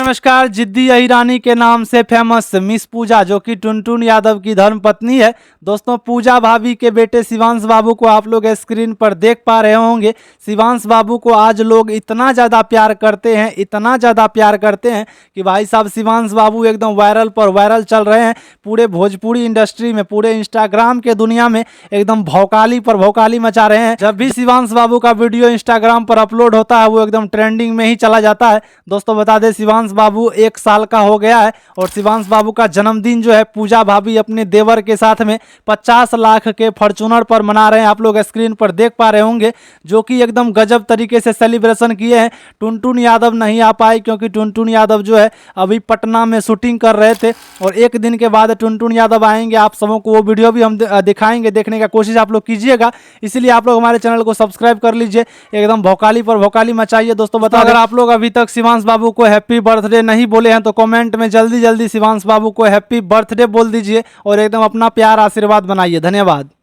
नमस्कार। जिद्दी अहिरानी के नाम से फेमस मिस पूजा जो कि टुनटुन यादव की धर्मपत्नी है। दोस्तों, पूजा भाभी के बेटे शिवांश बाबू को आप लोग स्क्रीन पर देख पा रहे होंगे। शिवांश बाबू को आज लोग इतना ज़्यादा प्यार करते हैं, इतना ज़्यादा प्यार करते हैं कि भाई साहब शिवांश बाबू एकदम वायरल पर वायरल चल रहे हैं। पूरे भोजपुरी इंडस्ट्री में, पूरे इंस्टाग्राम के दुनिया में एकदम भौकाली पर भौकाली मचा रहे हैं। जब भी शिवांश बाबू का वीडियो इंस्टाग्राम पर अपलोड होता है वो एकदम ट्रेंडिंग में ही चला जाता है। दोस्तों, बता दें शिवांश बाबू 1 साल का हो गया है और शिवांश बाबू का जन्मदिन जो है पूजा भाभी अपने देवर के साथ में 50 लाख के फॉर्च्यूनर पर मना रहे हैं। आप लोग स्क्रीन पर देख पा रहे होंगे, जो कि एकदम गजब तरीके से सेलिब्रेशन किए हैं। टुनटुन यादव नहीं आ पाई क्योंकि टुनटुन यादव जो है अभी पटना में शूटिंग कर रहे थे और 1 दिन के बाद टुनटुन यादव आएंगे। आप सबों को वो वीडियो भी हम दिखाएंगे, देखने का कोशिश आप लोग कीजिएगा। इसलिए आप लोग हमारे चैनल को सब्सक्राइब कर लीजिए, एकदम भौकाली पर भौकाली मचाइए। दोस्तों, बता अगर आप लोग अभी तक शिवांश बाबू को हैप्पी बर्थडे नहीं बोले हैं तो कमेंट में जल्दी जल्दी शिवांश बाबू को हैप्पी बर्थडे बोल दीजिए और एकदम अपना प्यार आशीर्वाद बनाइए। धन्यवाद।